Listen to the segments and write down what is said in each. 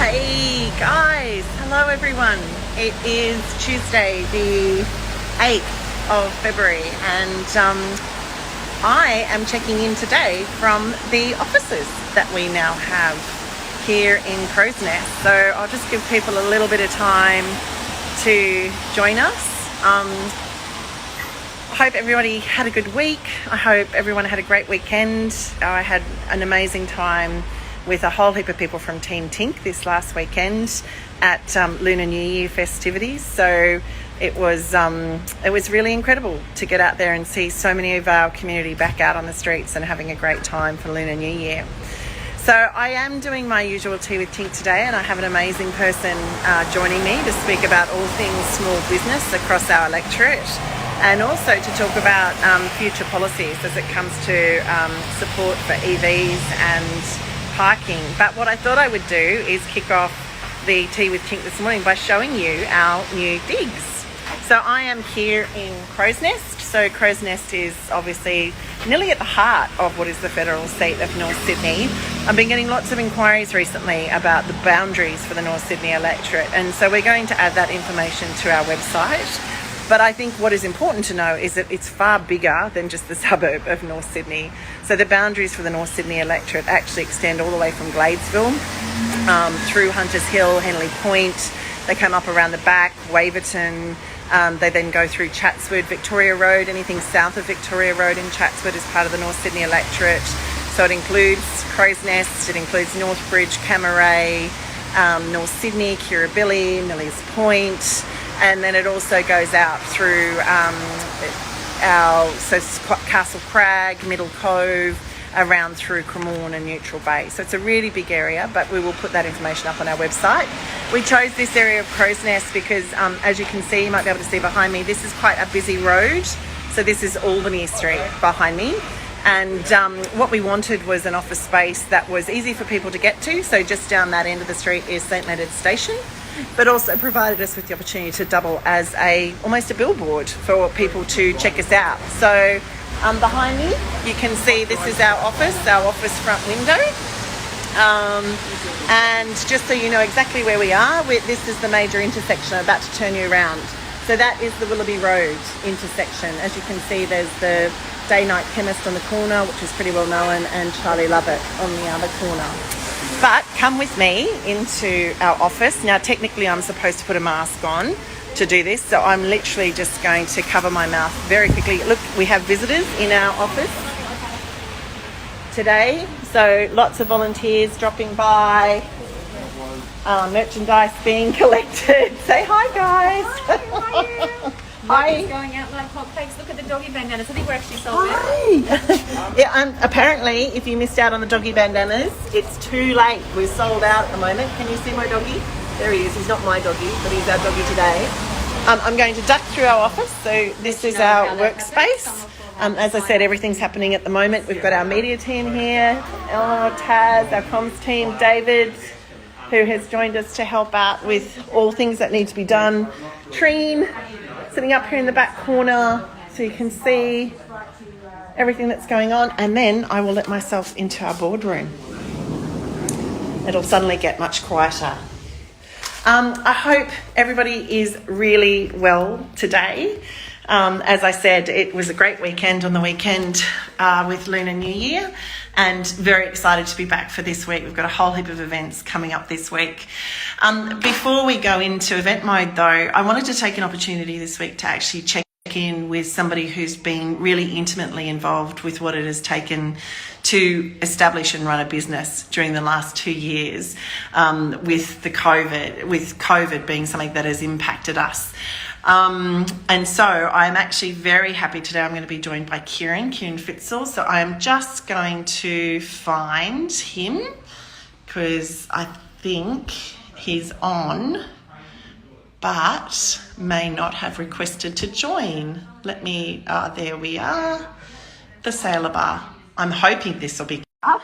Hey guys, hello everyone. It is Tuesday the 8th of February and I am checking in today from the offices that we now have here in Crow's Nest. So I'll just give people a little bit of time to join us. I hope everybody had a good week. I hope everyone had a great weekend. I had an amazing time with a whole heap of people from Team Tink this last weekend at Lunar New Year festivities. So it was really incredible to get out there and see so many of our community back out on the streets and having a great time for Lunar New Year. So I am doing my usual Tea with Tink today, and I have an amazing person joining me to speak about all things small business across our electorate, and also to talk about future policies as it comes to support for EVs and parking. But what I thought I would do is kick off the Tea with Tink this morning by showing you our new digs. So I am here in Crow's Nest. So Crow's Nest is obviously nearly at the heart of what is the federal seat of North Sydney. I've been getting lots of inquiries recently about the boundaries for the North Sydney electorate, and so we're going to add that information to our website. But I think what is important to know is that it's far bigger than just the suburb of North Sydney. So the boundaries for the North Sydney electorate actually extend all the way from Gladesville through Hunters Hill, Henley Point. They come up around the back, Waverton. They then go through Chatswood, Victoria Road. Anything south of Victoria Road in Chatswood is part of the North Sydney electorate. So it includes Crow's Nest, it includes Northbridge, Camaray, North Sydney, Kirribilli, Millers Point. And then it also goes out through Castle Crag, Middle Cove, around through Cremorne and Neutral Bay. So it's a really big area, but we will put that information up on our website. We chose this area of Crow's Nest because, as you can see, you might be able to see behind me, this is quite a busy road. So this is Albany Street behind me. And what we wanted was an office space that was easy for people to get to. So just down that end of the street is St Leonard's Station, but also provided us with the opportunity to double as almost a billboard for people to check us out. So behind me, you can see this is our office front window. And just so you know exactly where we are, this is the major intersection. I'm about to turn you around. So that is the Willoughby Road intersection. As you can see, there's the Day-Night Chemist on the corner, which is pretty well known, and Charlie Lovett on the other corner. But come with me into our office. Now, technically, I'm supposed to put a mask on to do this, so I'm literally just going to cover my mouth very quickly. Look, we have visitors in our office today, so lots of volunteers dropping by, merchandise being collected. Say hi, guys. How are you? Hi. Going out like hotcakes. Look at the doggy bandanas. I think we're actually sold out. Hi. Yeah, apparently, if you missed out on the doggy bandanas, it's too late. We're sold out at the moment. Can you see my doggy? There he is. He's not my doggy, but he's our doggy today. I'm going to duck through our office. So this is our workspace. As I said, everything's happening at the moment. We've got our media team here, Eleanor, Taz, our comms team, David, who has joined us to help out with all things that need to be done. Treen, sitting up here in the back corner so you can see everything that's going on. And then I will let myself into our boardroom. It'll suddenly get much quieter. I hope everybody is really well today. As I said, it was a great weekend on the weekend with Lunar New Year, and very excited to be back for this week. We've got a whole heap of events coming up this week. Before we go into event mode though, I wanted to take an opportunity this week to actually check in with somebody who's been really intimately involved with what it has taken to establish and run a business during the last 2 years, with COVID being something that has impacted us. And so I'm actually very happy today. I'm going to be joined by Kieran Fitsall. So I'm just going to find him because I think he's on, but may not have requested to join. There we are, the Sailor Bar. I'm hoping this will be up.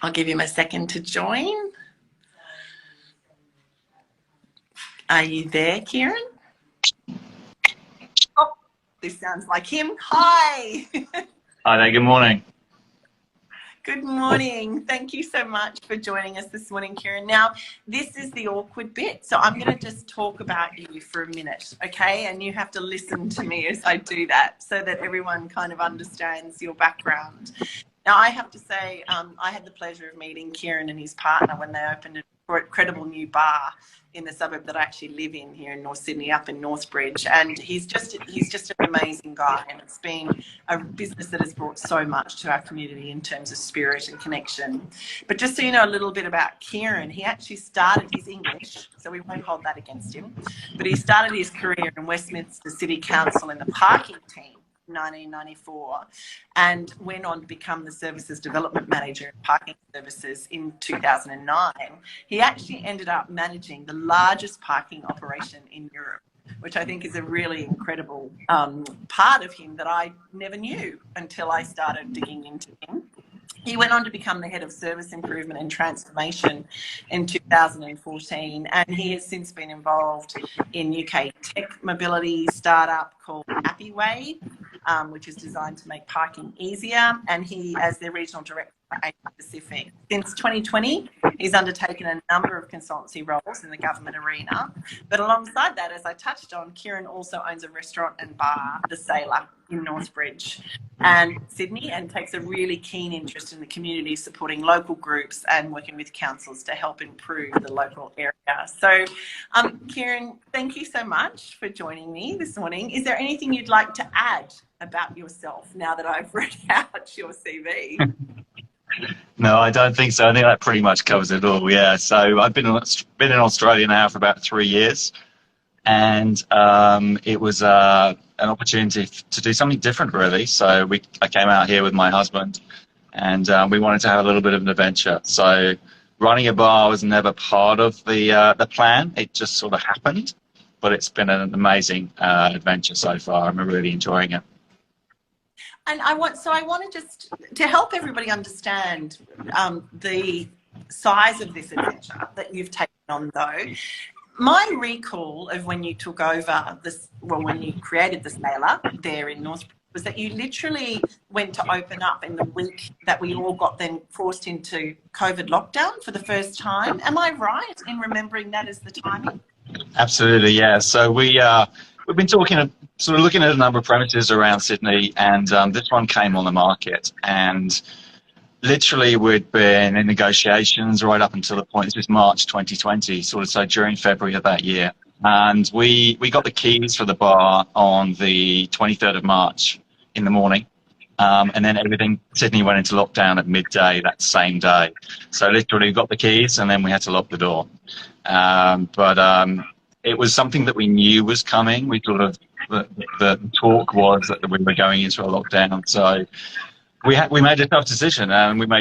I'll give him a second to join. Are you there, Kieran? Oh, this sounds like him. Hi. Hi there, good morning. Good morning. Thank you so much for joining us this morning, Kieran. Now, this is the awkward bit, so I'm going to just talk about you for a minute, okay? And you have to listen to me as I do that so that everyone kind of understands your background. Now, I have to say, I had the pleasure of meeting Kieran and his partner when they opened an incredible new bar in the suburb that I actually live in here in North Sydney, up in Northbridge, and he's just an amazing guy, and it's been a business that has brought so much to our community in terms of spirit and connection. But just so you know a little bit about Kieran, he actually started his English, so we won't hold that against him, but he started his career in Westminster City Council in the parking team 1994 and went on to become the Services Development Manager in Parking Services in 2009. He actually ended up managing the largest parking operation in Europe, which I think is a really incredible part of him that I never knew until I started digging into him. He went on to become the head of service improvement and transformation in 2014, and he has since been involved in UK tech mobility startup called Happyway, which is designed to make parking easier, and he, as their regional director for Asia Pacific. Since 2020, he's undertaken a number of consultancy roles in the government arena, but alongside that, as I touched on, Kieran also owns a restaurant and bar, The Sailor, in Northbridge and Sydney, and takes a really keen interest in the community, supporting local groups and working with councils to help improve the local area. So, Kieran, thank you so much for joining me this morning. Is there anything you'd like to add about yourself now that I've read out your CV? No, I don't think so. I think that pretty much covers it all. Yeah. So I've been in Australia now for about 3 years, and it was an opportunity to do something different, really. So I came out here with my husband, and we wanted to have a little bit of an adventure. So running a bar was never part of the plan. It just sort of happened, but it's been an amazing adventure so far. I'm really enjoying it. And I want to just, to help everybody understand the size of this adventure that you've taken on, though, my recall of when you took over this, well, when you created the Sailor there in Northbridge, was that you literally went to open up in the week that we all got then forced into COVID lockdown for the first time. Am I right in remembering that as the timing? Absolutely, yeah. So we've been talking, sort of looking at a number of premises around Sydney, and this one came on the market, and literally we'd been in negotiations right up until the point, this was March 2020, sort of, so during February of that year. And we got the keys for the bar on the 23rd of March in the morning. And then Sydney went into lockdown at midday that same day. So literally we got the keys and then we had to lock the door. But it was something that we knew was coming. We sort of, the talk was that we were going into a lockdown. So we made a tough decision, and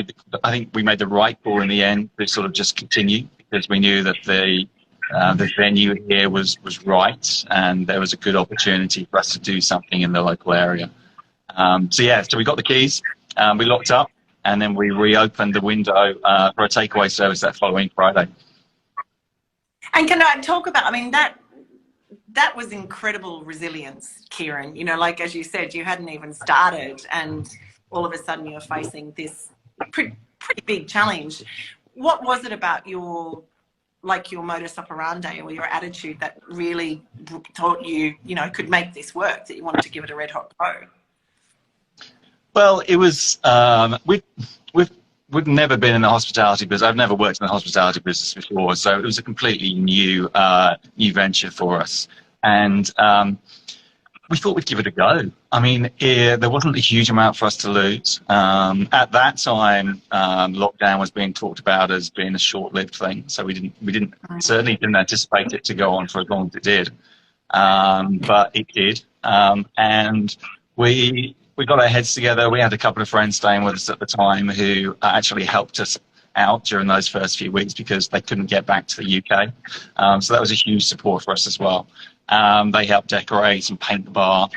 I think we made the right call in the end to sort of just continue, because we knew that the venue here was right, and there was a good opportunity for us to do something in the local area. So we got the keys, we locked up, and then we reopened the window for a takeaway service that following Friday. And can I talk about, I mean, that was incredible resilience, Kieran. You know, like, as you said, you hadn't even started, and all of a sudden you're facing this pretty big challenge. What was it about your modus operandi or your attitude that really thought you could make this work, that you wanted to give it a red hot go? Well, it was, we've never been in the hospitality business. I've never worked in the hospitality business before, so it was a completely new venture for us. And we thought we'd give it a go. I mean, there wasn't a huge amount for us to lose. At that time, lockdown was being talked about as being a short-lived thing, so we certainly didn't anticipate it to go on for as long as it did. But it did, and we got our heads together. We had a couple of friends staying with us at the time who actually helped us out during those first few weeks because they couldn't get back to the UK. So that was a huge support for us as well. They helped decorate and paint the bar.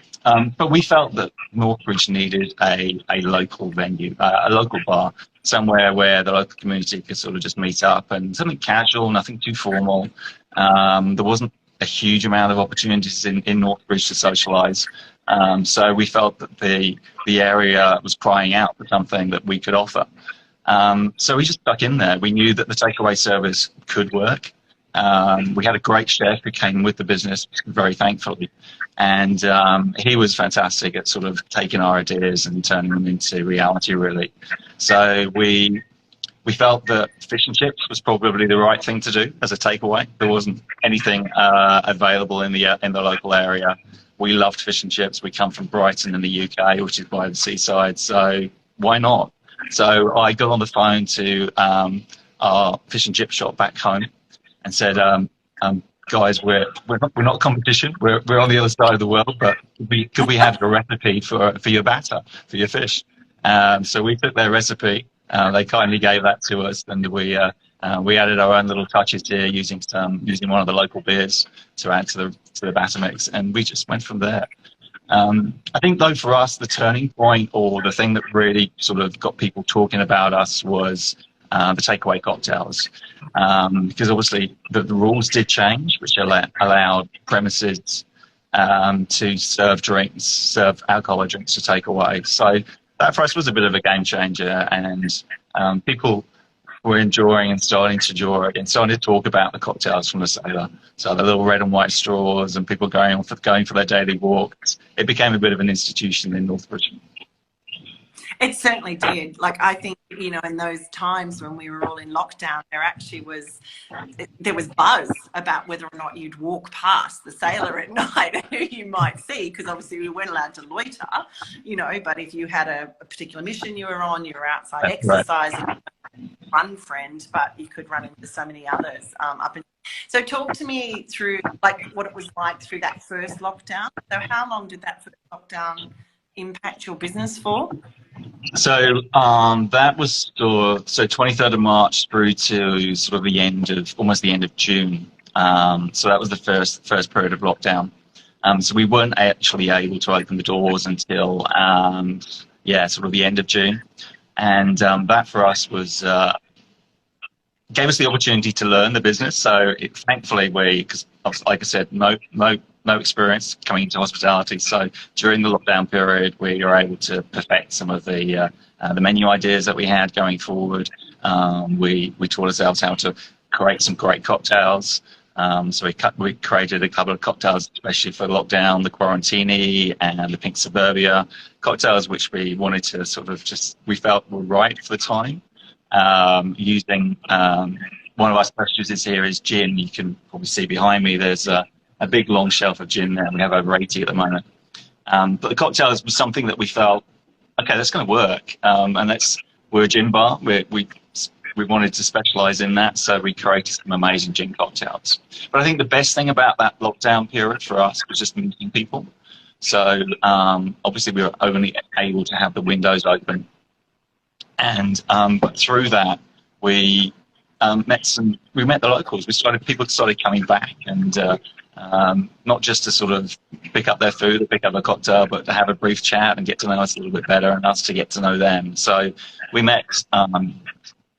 But we felt that Northbridge needed a local venue, a local bar, somewhere where the local community could sort of just meet up, and something casual, nothing too formal. There wasn't a huge amount of opportunities in Northbridge to socialise. So we felt that the area was crying out for something that we could offer. So we just stuck in there. We knew that the takeaway service could work. We had a great chef who came with the business, very thankfully. And he was fantastic at sort of taking our ideas and turning them into reality, really. So we felt that fish and chips was probably the right thing to do as a takeaway. There wasn't anything available in the local area. We loved fish and chips. We come from Brighton in the UK, which is by the seaside. So why not? So I got on the phone to our fish and chip shop back home and said, guys, we're not competition. We're on the other side of the world, but could we have a recipe for your batter, for your fish? So we took their recipe. They kindly gave that to us, and we added our own little touches here using one of the local beers to add to the batter mix, and we just went from there. I think, though, for us, the turning point, or the thing that really sort of got people talking about us, was the takeaway cocktails, because obviously the rules did change, which allowed premises to serve alcoholic drinks to take away. So that for us was a bit of a game changer, and people were enjoying and starting to enjoy and starting to talk about the cocktails from the sailor. So the little red and white straws, and people going for their daily walks. It became a bit of an institution in Northbridge. It certainly did. Like, I think, you know, in those times when we were all in lockdown, there was buzz about whether or not you'd walk past the sailor at night and who you might see, because obviously we weren't allowed to loiter, you know, but if you had a particular mission you were on, you were outside exercising, right. One friend, but you could run into so many others So talk to me through, like, what it was like through that first lockdown. So how long did that first lockdown impact your business for? So that was so 23rd of March through to sort of almost the end of June. So that was the first period of lockdown. So we weren't actually able to open the doors until sort of the end of June, and that for us was gave us the opportunity to learn the business. So thankfully because like I said, no experience coming into hospitality. So during the lockdown period, we were able to perfect some of the menu ideas that we had going forward. We taught ourselves how to create some great cocktails. So we created a couple of cocktails, especially for lockdown, the Quarantini and the Pink Suburbia cocktails, which we wanted to sort of we felt were right for the time. Using one of our specialties here is gin. You can probably see behind me, there's a big long shelf of gin there. We have over 80 at the moment. But the cocktails was something that we felt, okay, that's going to work. And we're a gin bar. We wanted to specialize in that, so we created some amazing gin cocktails. But I think the best thing about that lockdown period for us was just meeting people. So obviously we were only able to have the windows open. And but through that, we met the locals. People started coming back, and not just to sort of pick up their food or pick up a cocktail, but to have a brief chat and get to know us a little bit better, and us to get to know them. So we met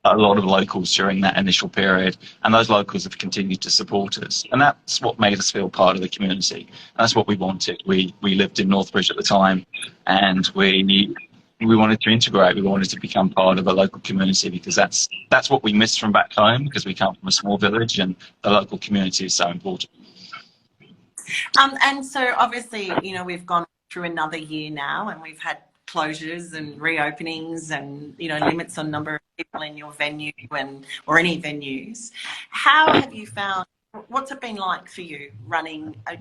a lot of locals during that initial period, and those locals have continued to support us, and that's what made us feel part of the community. And that's what we wanted. We lived in Northbridge at the time, and we wanted to integrate. We wanted to become part of a local community, because that's what we missed from back home, because we come from a small village, and the local community is so important. And so obviously, you know, we've gone through another year now, and we've had closures and reopenings, and, you know, limits on number of people in your venue or any venues. How have you found? What's it been like for you running, a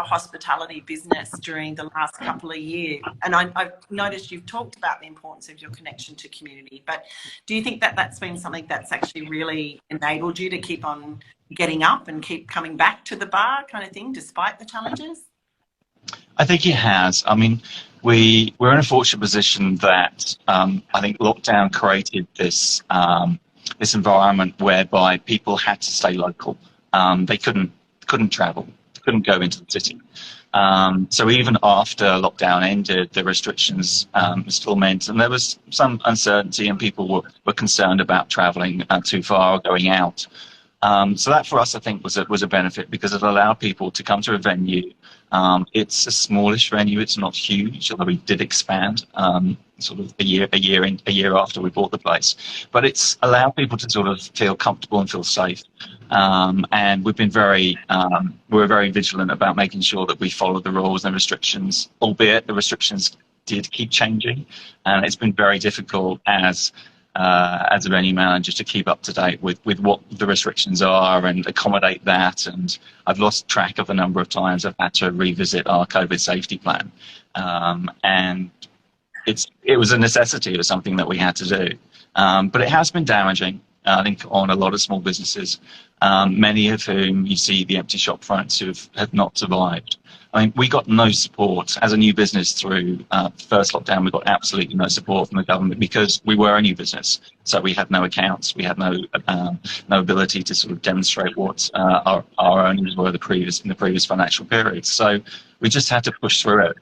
hospitality business during the last couple of years? And I've noticed you've talked about the importance of your connection to community, but do you think that that's been something that's actually really enabled you to keep on getting up and keep coming back to the bar kind of thing, despite the challenges? I think it has. I mean, we're in a fortunate position that I think lockdown created this environment whereby people had to stay local. They couldn't travel, couldn't go into the city. So even after lockdown ended, the restrictions still meant, and there was some uncertainty, and people were concerned about travelling too far or going out. So that for us, I think, was a benefit because it allowed people to come to a venue. It's a smallish venue; it's not huge, although we did expand sort of a year after we bought the place. But it's allowed people to sort of feel comfortable and feel safe. And we've been we're very vigilant about making sure that we follow the rules and restrictions, albeit the restrictions did keep changing, and it's been very difficult as a venue manager to keep up to date with what the restrictions are and accommodate that. And I've lost track of the number of times I've had to revisit our COVID safety plan. And it was a necessity. It was something that we had to do. But it has been damaging, I think, on a lot of small businesses, many of whom you see the empty shop fronts who have not survived. I mean, we got no support as a new business through first lockdown. We got absolutely no support from the government because we were a new business. So we had no accounts. We had no ability to sort of demonstrate what our earnings were in the previous financial period. So we just had to push through it.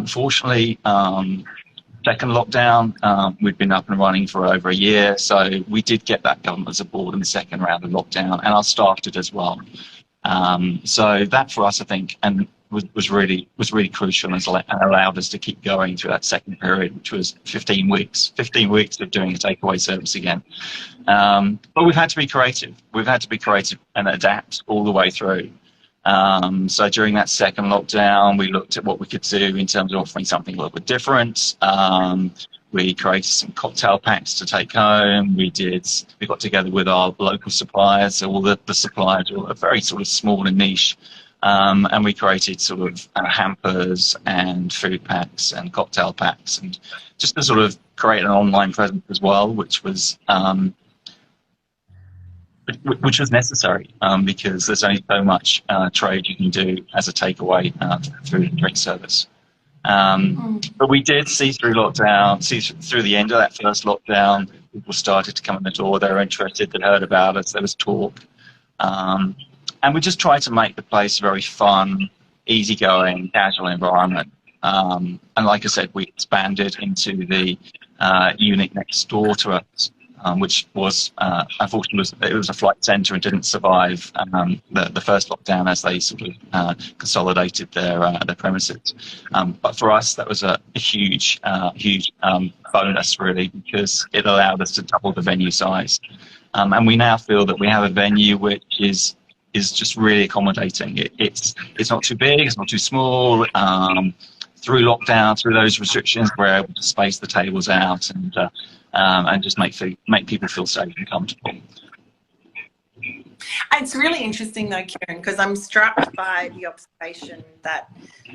Fortunately, second lockdown, we'd been up and running for over a year. So we did get that government support in the second round of lockdown, and our staff did as well. So that for us, I think, and was really crucial and allowed us to keep going through that second period, which was 15 weeks of doing a takeaway service again. But we've had to be creative. We've had to be creative and adapt all the way through. So during that second lockdown, we looked at what we could do in terms of offering something a little bit different. We created some cocktail packs to take home. We got together with our local suppliers. So all the suppliers were very sort of small and niche. And we created sort of hampers and food packs and cocktail packs, and just to sort of create an online presence as well, which was necessary because there's only so much trade you can do as a takeaway through the drink service. But we did see through the end of that first lockdown, people started to come in the door. They were interested, they heard about us, there was talk. And we just tried to make the place a very fun, easygoing, casual environment. And like I said, we expanded into the unit next door to us, which was, unfortunately, it was a flight centre and didn't survive the first lockdown as they sort of consolidated their premises. But for us, that was a huge bonus, really, because it allowed us to double the venue size. And we now feel that we have a venue which is just really accommodating. It's not too big, it's not too small. Through lockdown, through those restrictions, we're able to space the tables out and just make people feel safe and comfortable. It's really interesting though, Kieran, because I'm struck by the observation that,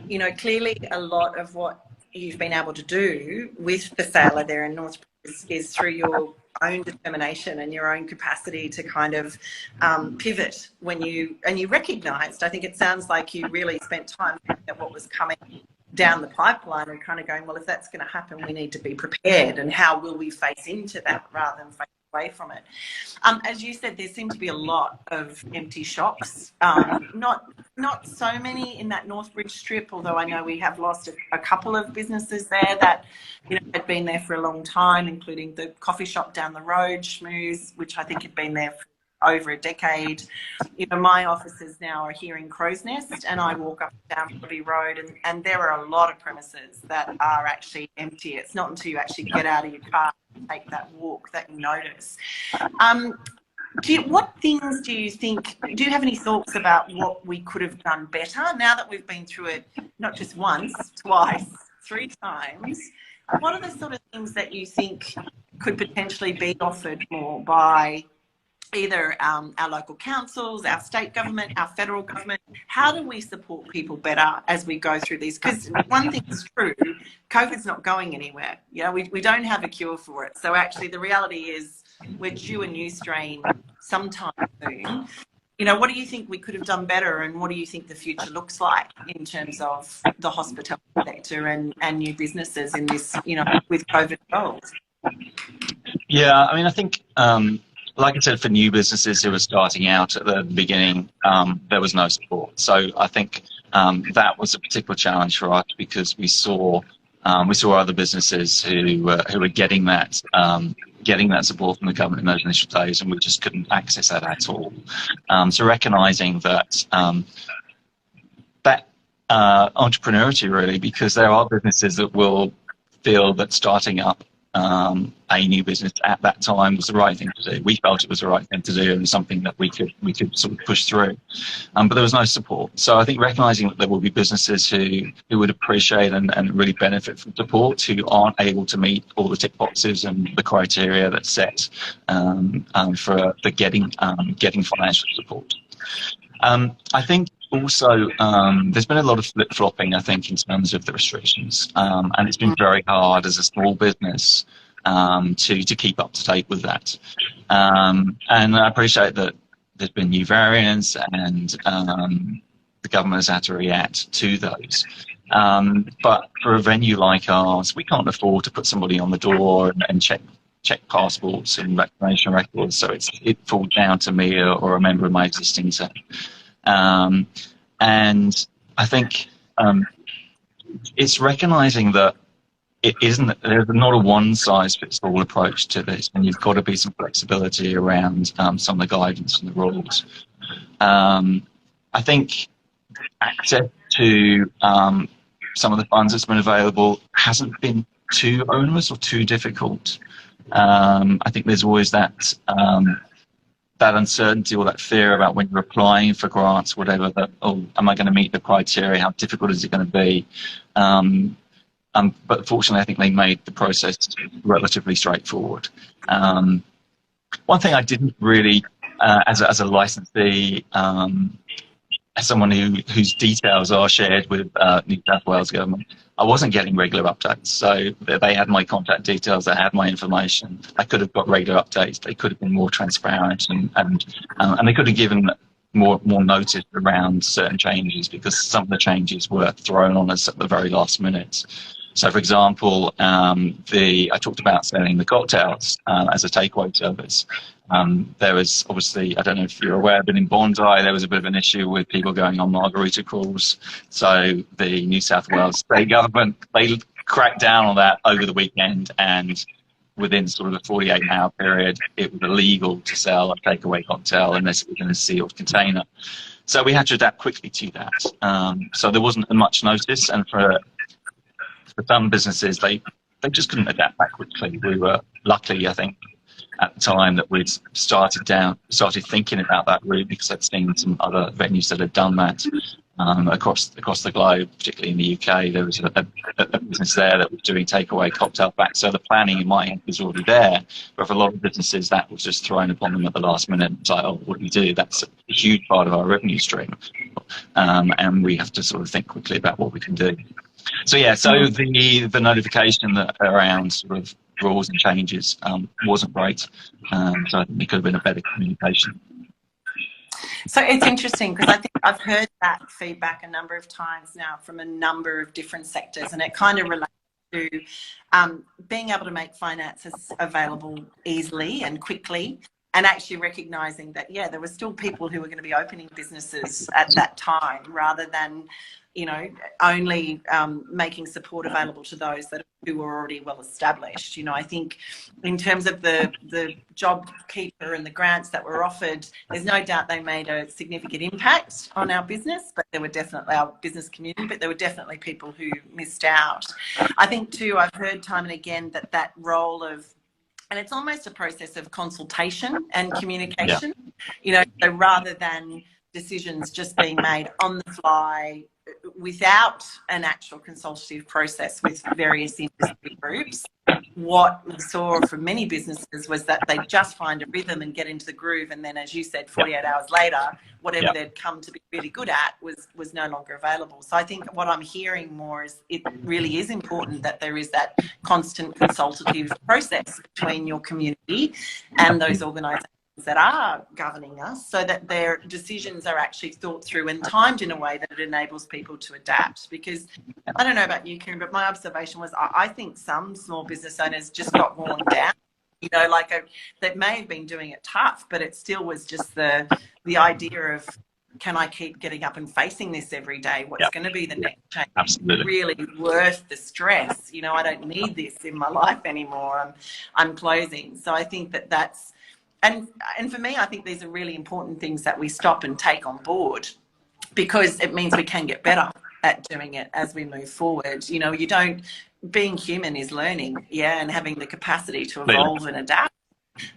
you know, clearly a lot of what you've been able to do with Fitsall there in North is through your own determination and your own capacity to kind of pivot when you recognised. I think it sounds like you really spent time looking at what was coming down the pipeline and kind of going, well, if that's going to happen, we need to be prepared, and how will we face into that rather than face away from it. As you said, there seem to be a lot of empty shops, not so many in that Northbridge strip, although I know we have lost a couple of businesses there that, you know, had been there for a long time, including the coffee shop down the road, Schmooze, which I think had been there for over a decade. You know, my offices now are here in Crow's Nest, and I walk up and down Bobby Road, and there are a lot of premises that are actually empty. It's not until you actually get out of your car and take that walk that you notice. What things do you think, do you have any thoughts about what we could have done better now that we've been through it, not just once, twice, 3 times? What are the sort of things that you think could potentially be offered more by either our local councils, our state government, our federal government? How do we support people better as we go through these? Because one thing is true, COVID's not going anywhere. You know, we don't have a cure for it. So actually the reality is we're due a new strain sometime soon. You know, what do you think we could have done better, and what do you think the future looks like in terms of the hospitality sector and new businesses in this, you know, with COVID involved? Yeah, I mean, I think, like I said, for new businesses who were starting out at the beginning, there was no support. So I think that was a particular challenge for us, because we saw other businesses who were getting that getting that support from the government in those initial days, and we just couldn't access that at all. So recognising that entrepreneurship really, because there are businesses that will feel that starting up a new business at that time was the right thing to do. We felt it was the right thing to do, and something that we could sort of push through. But there was no support. So I think recognising that there will be businesses who would appreciate and really benefit from support, who aren't able to meet all the tick boxes and the criteria that's set for getting financial support. I think also there's been a lot of flip-flopping, I think, in terms of the restrictions, and it's been very hard as a small business to keep up to date with that. And I appreciate that there's been new variants, and the government has had to react to those. But for a venue like ours, we can't afford to put somebody on the door and check passports and vaccination records, so it falls down to me or a member of my existing team. And I think it's recognising that there's not a one-size-fits-all approach to this, and you've got to be some flexibility around some of the guidance and the rules. I think access to some of the funds that's been available hasn't been too onerous or too difficult. I think there's always that uncertainty or that fear about when you're applying for grants, whatever, that, oh, am I going to meet the criteria? How difficult is it going to be? But fortunately, I think they made the process relatively straightforward. One thing I didn't really, as a licensee, as someone whose details are shared with New South Wales government, I wasn't getting regular updates. So they had my contact details, they had my information. I could have got regular updates. They could have been more transparent, and they could have given more notice around certain changes, because some of the changes were thrown on us at the very last minute. So, for example, I talked about selling the cocktails as a takeaway service. There was obviously, I don't know if you're aware, but in Bondi there was a bit of an issue with people going on margarita cruise. So the New South Wales state government, they cracked down on that over the weekend, and within sort of a 48-hour period, it was illegal to sell a takeaway cocktail unless it was in a sealed container. So we had to adapt quickly to that. So there wasn't much notice, and for some businesses, they just couldn't adapt that quickly. We were lucky, I think, at the time that we'd started thinking about that route, because I'd seen some other venues that had done that across the globe, particularly in the UK. There was a business there that was doing takeaway cocktail packs, so the planning in my head was already there. But for a lot of businesses, that was just thrown upon them at the last minute. It's like, oh, what do we do? That's a huge part of our revenue stream, and we have to sort of think quickly about what we can do. So yeah, so the notification around sort of rules and changes wasn't great. So I think it could have been a better communication. So it's interesting, because I think I've heard that feedback a number of times now from a number of different sectors, and it kind of relates to being able to make finances available easily and quickly, and actually recognising that, yeah, there were still people who were going to be opening businesses at that time, rather than, you know, only making support available to those who were already well established. You know, I think in terms of the JobKeeper and the grants that were offered, there's no doubt they made a significant impact on our business, but there were definitely our business community, but there were definitely people who missed out. I think too, I've heard time and again that role of, and it's almost a process of consultation and communication, you know, so rather than decisions just being made on the fly without an actual consultative process with various industry groups, what we saw from many businesses was that they just find a rhythm and get into the groove, and then, as you said, 48 hours later, whatever they'd come to be really good at was no longer available. So I think what I'm hearing more is it really is important that there is that constant consultative process between your community and those organisations that are governing us, so that their decisions are actually thought through and timed in a way that it enables people to adapt. Because I don't know about you, Kieran, but my observation was I think some small business owners just got worn down. You know, like that may have been doing it tough, but it still was just the idea of can I keep getting up and facing this every day? What's going to be the next change? Absolutely. Really worth the stress. You know, I don't need this in my life anymore. I'm closing. So I think that's, and for me, I think these are really important things that we stop and take on board, because it means we can get better at doing it as we move forward. You know, being human is learning, and having the capacity to evolve and adapt.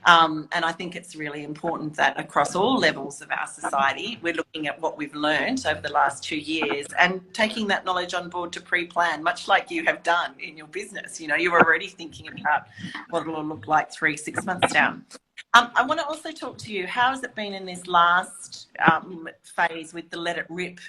And I think it's really important that across all levels of our society, we're looking at what we've learned over the last 2 years and taking that knowledge on board to pre-plan, much like you have done in your business. You know, you're already thinking about what it'll look like 3-6 months down. I want to also talk to you, how has it been in this last phase with the let it rip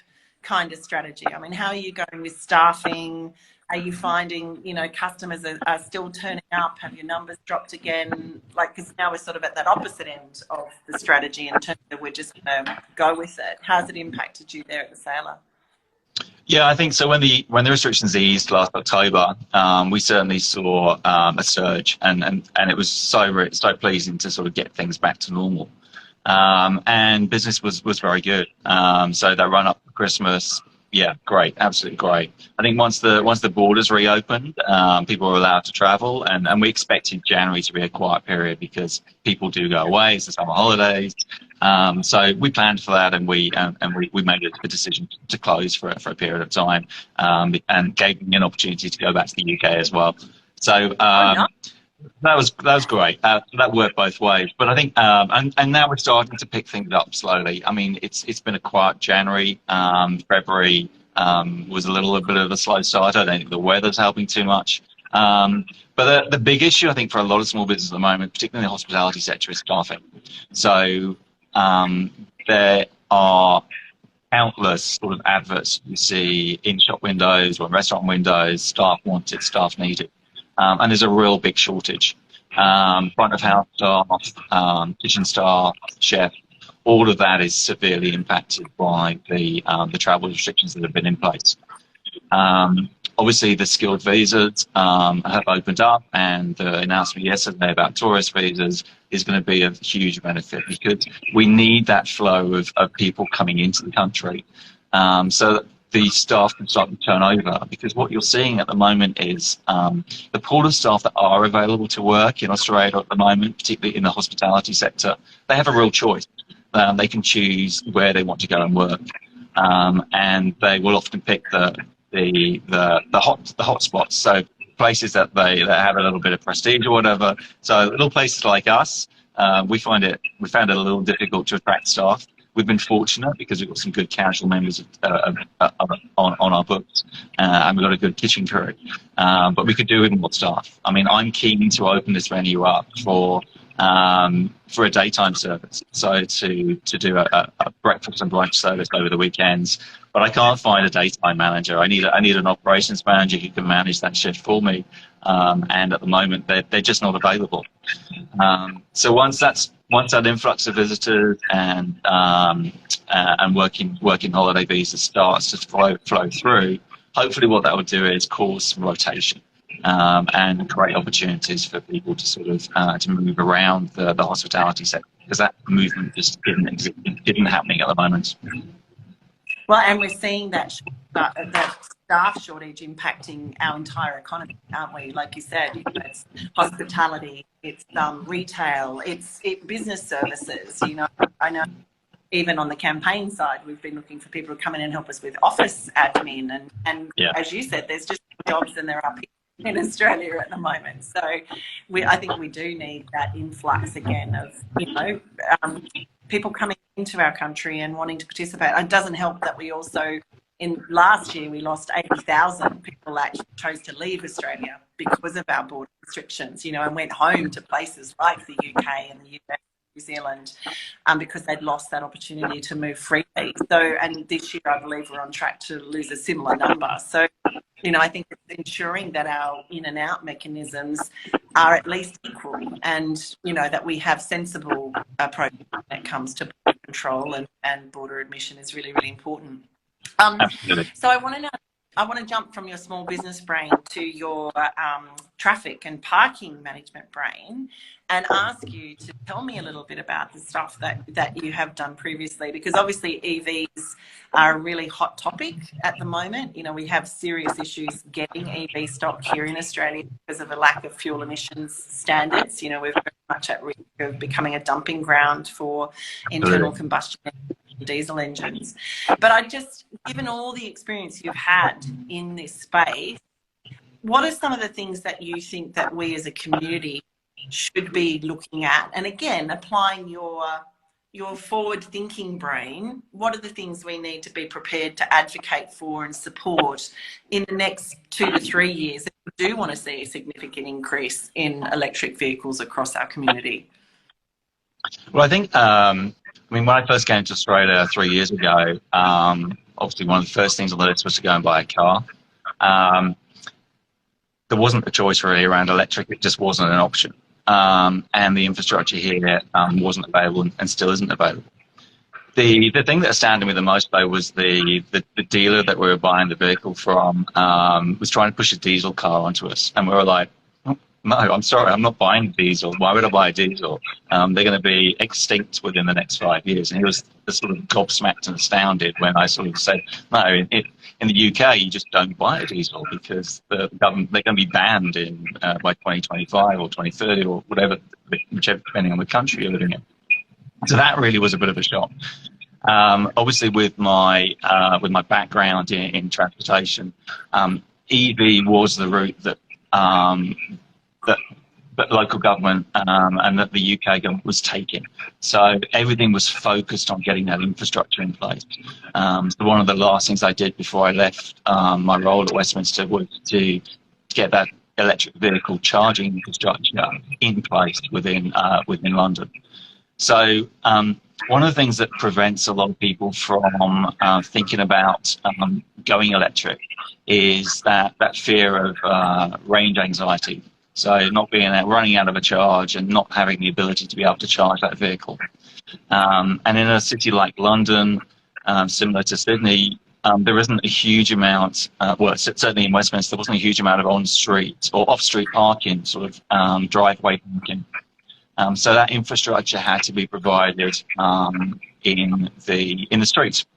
kind of strategy? I mean, how are you going with staffing? Are you finding, you know, customers are still turning up? Have your numbers dropped again? Like, because now we're sort of at that opposite end of the strategy in terms of we're just going to go with it. How's it impacted you there at the Sailor? Yeah, I think so. When the restrictions eased last October, we certainly saw a surge, and it was so pleasing to sort of get things back to normal. And business was very good. So that run up to Christmas, yeah, great, absolutely great. I think once the borders reopened, people were allowed to travel, and we expected January to be a quiet period because people do go away. It's the summer holidays. So we planned for that, and we made a decision to close for a period of time, and gave me an opportunity to go back to the UK as well. So that was great. That worked both ways. But I think and now we're starting to pick things up slowly. I mean, it's been a quiet January. February was a little bit of a slow start. I don't think the weather's helping too much. But the big issue, I think, for a lot of small business at the moment, particularly in the hospitality sector, is staffing. So there are countless sort of adverts you see in shop windows or restaurant windows: staff wanted, staff needed. And there's a real big shortage. Front of house staff, kitchen staff, chef, all of that is severely impacted by the travel restrictions that have been in place. Obviously, the skilled visas have opened up, and the announcement yesterday about tourist visas is going to be a huge benefit, because we need that flow of people coming into the country, so that the staff can start to turn over. Because what you're seeing at the moment is the pool of staff that are available to work in Australia at the moment, particularly in the hospitality sector, they have a real choice. They can choose where they want to go and work, and they will often pick the hot spots. So places that have a little bit of prestige or whatever. So little places like us, we found it a little difficult to attract staff. We've been fortunate because we've got some good casual members on our books, and we've got a good kitchen crew. But we could do with more staff. I mean, I'm keen to open this venue up for a daytime service, so to do a breakfast and brunch service over the weekends. But I can't find a daytime manager. I need an operations manager who can manage that shift for me. And at the moment, they're just not available. So once that influx of visitors and working holiday visas starts to flow through, hopefully what that would do is cause some rotation, and create opportunities for people to sort of to move around the hospitality sector, because that movement just isn't happening at the moment. Well, and we're seeing that staff shortage impacting our entire economy, aren't we? Like you said, you know, it's hospitality, it's retail, it's business services. You know, I know even on the campaign side, we've been looking for people to come in and help us with office admin, and as you said, there's just jobs than there are people in Australia at the moment. So I think we do need that influx again of, you know, people coming into our country and wanting to participate. It doesn't help that we also, in last year, we lost 80,000 people actually chose to leave Australia because of our border restrictions, you know, and went home to places like the UK and the US, New Zealand, because they'd lost that opportunity to move freely. So, and this year, I believe we're on track to lose a similar number. So, you know, I think it's ensuring that our in and out mechanisms are at least equal, and, you know, that we have sensible approaches when it comes to control and border admission is really, really important. So I want to know, I want to jump from your small business brain to your traffic and parking management brain and ask you to tell me a little bit about the stuff that you have done previously, because obviously EVs are a really hot topic at the moment. You know, we have serious issues getting EV stock here in Australia because of a lack of fuel emissions standards. You know, we're very much at risk of becoming a dumping ground for internal combustion diesel engines. But I just, given all the experience you've had in this space, what are some of the things that you think that we as a community should be looking at? And again, applying your forward-thinking brain, what are the things we need to be prepared to advocate for and support in the next 2 to 3 years if we do want to see a significant increase in electric vehicles across our community? Well, I think, when I first came to Australia 3 years ago, obviously one of the first things on the list was to go and buy a car. There wasn't a choice really around electric. It just wasn't an option. And the infrastructure here wasn't available and still isn't available. The thing that astounded me the most, though, was the dealer that we were buying the vehicle from was trying to push a diesel car onto us. And we were like, no, I'm sorry, I'm not buying diesel. Why would I buy diesel? They're going to be extinct within the next 5 years. And he was sort of gobsmacked and astounded when I sort of said, no, in the UK, you just don't buy a diesel because the government, they're going to be banned by 2025 or 2030 or whatever, whichever, depending on the country you're living in. So that really was a bit of a shock. Obviously, with my background in transportation, EV was the route that local government and that the UK government was taking. So everything was focused on getting that infrastructure in place. So one of the last things I did before I left my role at Westminster was to get that electric vehicle charging infrastructure in place within London. So one of the things that prevents a lot of people from thinking about going electric is that fear of range anxiety. So not being running out of a charge and not having the ability to be able to charge that vehicle. And in a city like London, similar to Sydney, there isn't a huge amount, well, certainly in Westminster, there wasn't a huge amount of on-street or off-street parking, sort of driveway parking. So that infrastructure had to be provided in the streets.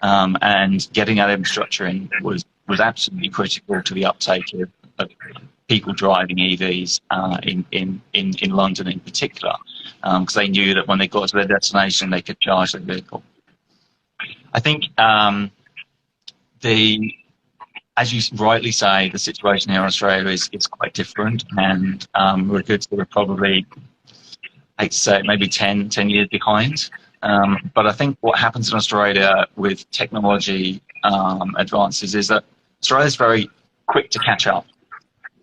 And getting that infrastructure in was absolutely critical to the uptake of people driving EVs in London in particular, because they knew that when they got to their destination, they could charge their vehicle. I think as you rightly say, the situation here in Australia is quite different, and we're good. We're probably, I hate to say it, maybe 10 years behind. But I think what happens in Australia with technology advances is that Australia is very quick to catch up.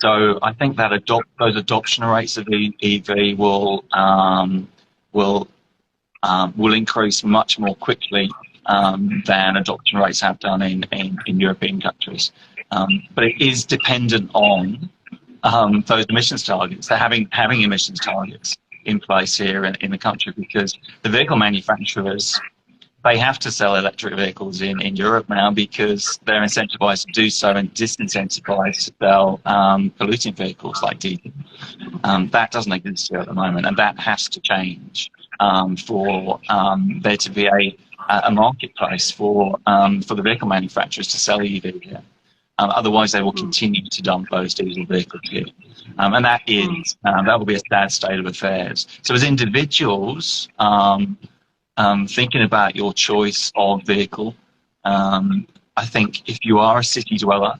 So I think that those adoption rates of the EV will increase much more quickly than adoption rates have done in European countries. But it is dependent on those emissions targets. They're having emissions targets in place here in the country, because the vehicle manufacturers, they have to sell electric vehicles in Europe now because they're incentivized to do so and disincentivized to sell polluting vehicles like diesel. That doesn't exist here at the moment, and that has to change for there to be a marketplace for the vehicle manufacturers to sell EV here. Otherwise, they will continue to dump those diesel vehicles here. And that will be a sad state of affairs. So as individuals, thinking about your choice of vehicle, I think if you are a city dweller,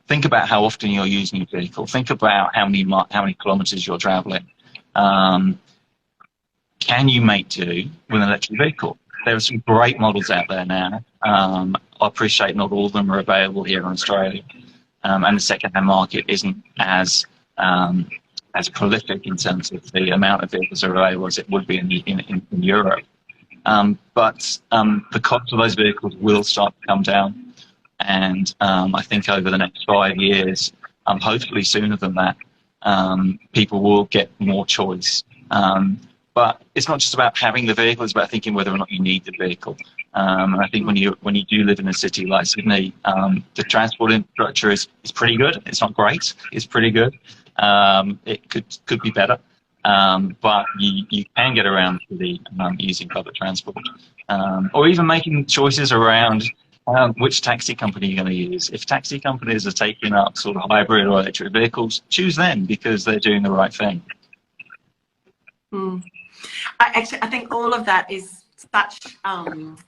think about how often you're using your vehicle. Think about how many kilometres you're travelling. Can you make do with an electric vehicle? There are some great models out there now. I appreciate not all of them are available here in Australia, and the second-hand market isn't as prolific in terms of the amount of vehicles that are available as it would be in Europe. But the cost of those vehicles will start to come down, and I think over the next 5 years, hopefully sooner than that, people will get more choice. But it's not just about having the vehicle; it's about thinking whether or not you need the vehicle. And I think when you do live in a city like Sydney, the transport infrastructure is pretty good. It's not great; it's pretty good. It could be better, but you can get around the city using public transport, or even making choices around which taxi company you're going to use. If taxi companies are taking up sort of hybrid or electric vehicles, choose them because they're doing the right thing. I think all of that is such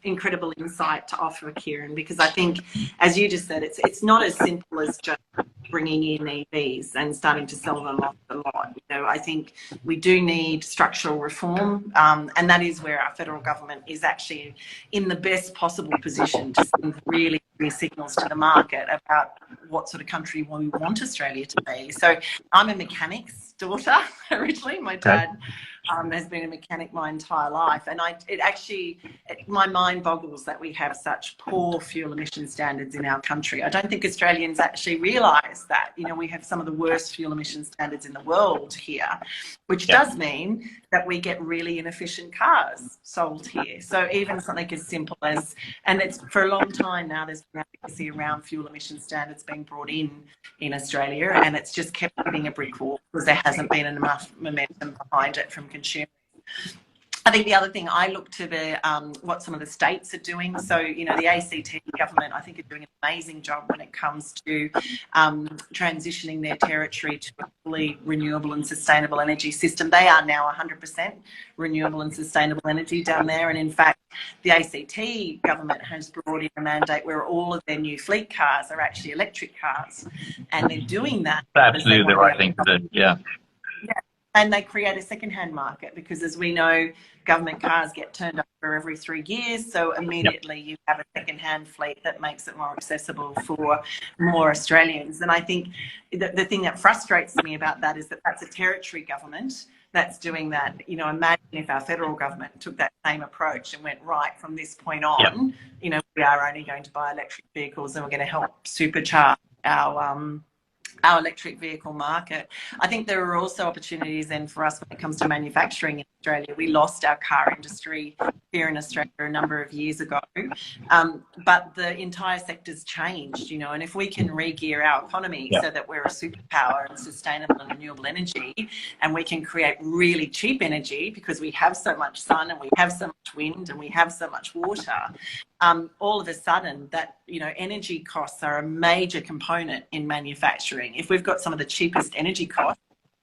incredible insight to offer, Kieran, because I think, as you just said, it's not as simple as just bringing in EVs and starting to sell them off the lot. You know, I think we do need structural reform, and that is where our federal government is actually in the best possible position to send really clear signals to the market about what sort of country we want Australia to be. So I'm a mechanic's daughter originally. My dad has been a mechanic my entire life, and my mind boggles that we have such poor fuel emission standards in our country. I don't think Australians actually realise that. You know, we have some of the worst fuel emission standards in the world here, which does mean that we get really inefficient cars sold here. So even something as simple as, and it's for a long time now, there's been advocacy around fuel emission standards being brought in Australia, and it's just kept hitting a brick wall because there hasn't been enough momentum behind it from consumers. I think the other thing, I look to what some of the states are doing. So, you know, the ACT government, I think, are doing an amazing job when it comes to transitioning their territory to a fully renewable and sustainable energy system. They are now 100% renewable and sustainable energy down there. And in fact, the ACT government has brought in a mandate where all of their new fleet cars are actually electric cars. And they're doing that. Absolutely the right thing to do, yeah. And they create a second-hand market because, as we know, government cars get turned over every 3 years. So immediately you have a second-hand fleet that makes it more accessible for more Australians. And I think the thing that frustrates me about that is that that's a territory government that's doing that. You know, imagine if our federal government took that same approach and went, right, from this point on, you know, we are only going to buy electric vehicles and we're going to help supercharge our electric vehicle market. I think there are also opportunities then for us when it comes to manufacturing in Australia. We lost our car industry here in Australia a number of years ago, but the entire sector's changed, you know, and if we can re-gear our economy so that we're a superpower in sustainable and renewable energy, and we can create really cheap energy because we have so much sun and we have so much wind and we have so much water, all of a sudden that, you know, energy costs are a major component in manufacturing. If we've got some of the cheapest energy costs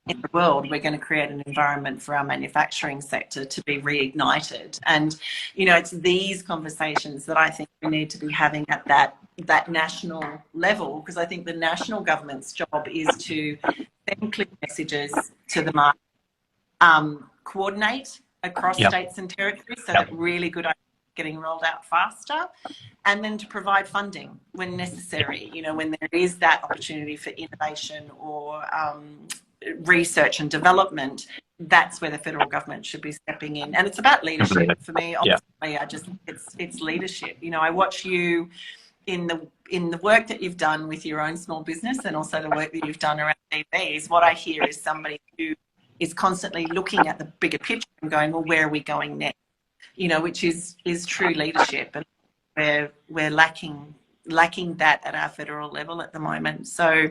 in the world, we're going to create an environment for our manufacturing sector to be reignited. And, you know, it's these conversations that I think we need to be having at that national level, because I think the national government's job is to send clear messages to the market, coordinate across states and territories so that really good ideas getting rolled out faster, and then to provide funding when necessary, you know, when there is that opportunity for innovation or research and development. That's where the federal government should be stepping in. And it's about leadership for me. Honestly, I just it's leadership. You know, I watch you in the work that you've done with your own small business and also the work that you've done around EVs. What I hear is somebody who is constantly looking at the bigger picture and going, well, where are we going next? You know, which is true leadership, and we're lacking that at our federal level at the moment. So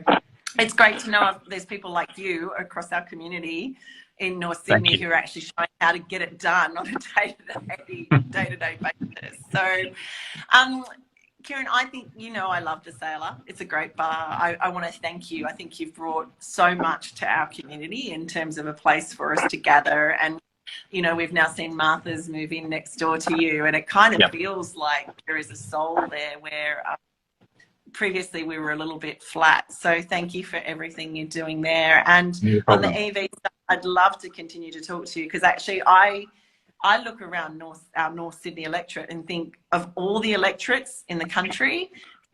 it's great to know there's people like you across our community in North Sydney who are actually showing how to get it done on a day-to-day basis. So, Kieran, I think, you know, I love the Sailor. It's a great bar. I want to thank you. I think you've brought so much to our community in terms of a place for us to gather. And you know, we've now seen Martha's move in next door to you, and it kind of feels like there is a soul there where previously we were a little bit flat. So thank you for everything you're doing there. And on the EV stuff, I'd love to continue to talk to you, because actually I look around our North Sydney electorate and think of all the electorates in the country,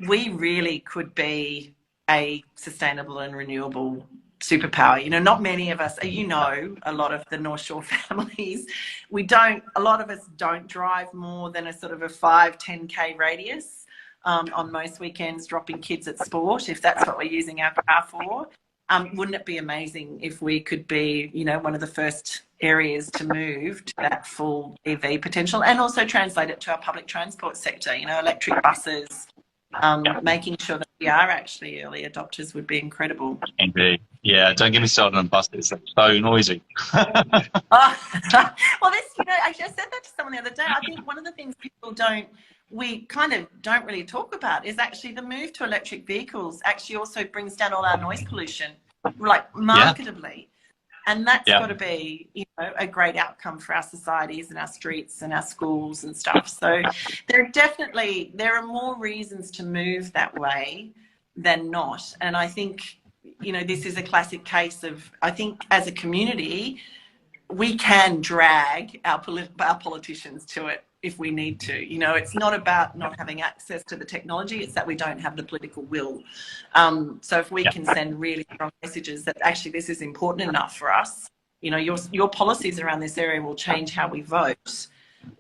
we really could be a sustainable and renewable superpower. You know, not many of us, you know, a lot of the North Shore families, a lot of us don't drive more than a sort of a 5-10K radius on most weekends, dropping kids at sport, if that's what we're using our car for. Wouldn't it be amazing if we could be, one of the first areas to move to that full EV potential, and also translate it to our public transport sector, electric buses, making sure that we are actually early adopters would be incredible. Indeed. Yeah, don't get me started on buses. They're so noisy. Oh, well, actually, I said that to someone the other day. I think one of the things we kind of don't really talk about is actually the move to electric vehicles actually also brings down all our noise pollution, like marketably. And that's got to be, a great outcome for our societies and our streets and our schools and stuff. So there are more reasons to move that way than not. And I think, this is a classic case of, I think as a community, we can drag our politicians to it if we need to. It's not about not having access to the technology, it's that we don't have the political will. So if we can send really strong messages that actually this is important enough for us, your policies around this area will change how we vote,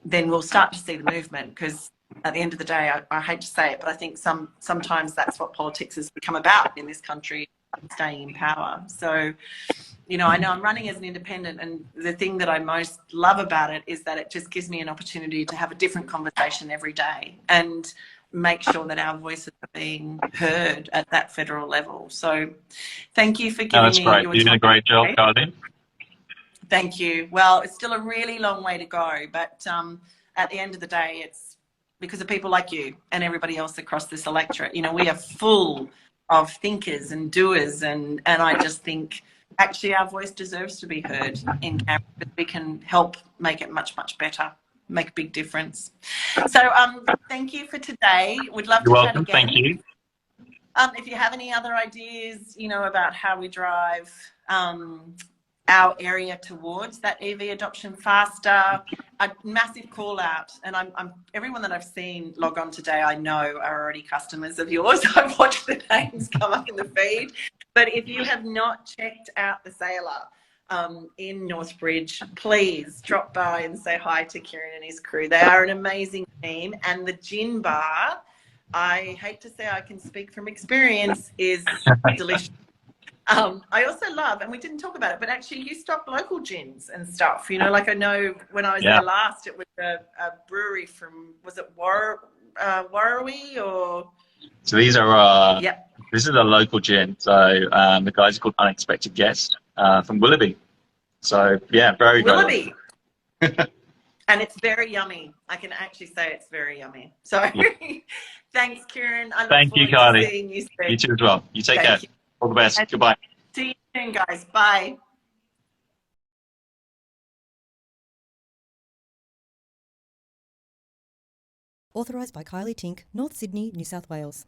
then we'll start to see the movement. Because at the end of the day, I hate to say it, but I think sometimes that's what politics has become about in this country, staying in power. So I know I'm running as an independent, and the thing that I most love about it is that it just gives me an opportunity to have a different conversation every day and make sure that our voices are being heard at that federal level. So thank you for giving me your time. You're doing a great job, Kylea. Thank you. Well, it's still a really long way to go, but at the end of the day, it's because of people like you and everybody else across this electorate. We are full of thinkers and doers, and I just think actually our voice deserves to be heard in Canberra. We can help make it much, much better, make a big difference. So thank you for today. We'd love to chat again. Thank you. If you have any other ideas, about how we drive our area towards that EV adoption faster, a massive call out. And everyone that I've seen log on today, I know are already customers of yours. I've watched the names come up in the feed. But if you have not checked out the Sailor in Northbridge, please drop by and say hi to Kieran and his crew. They are an amazing team. And the gin bar, I hate to say I can speak from experience, is delicious. I also love, and we didn't talk about it, but actually you stock local gins and stuff. Like I know when I was there last, it was a brewery from, was it Warrawee or? So these are, this is a local gin. So the guys are called Unexpected Guest from Willoughby. So yeah, very good. Willoughby. And it's very yummy. I can actually say it's very yummy. So thanks, Kieran. I look forward to seeing you soon. You too as well. You take care. All the best. Goodbye. See you soon, guys. Bye. Authorised by Kylea Tink, North Sydney, New South Wales.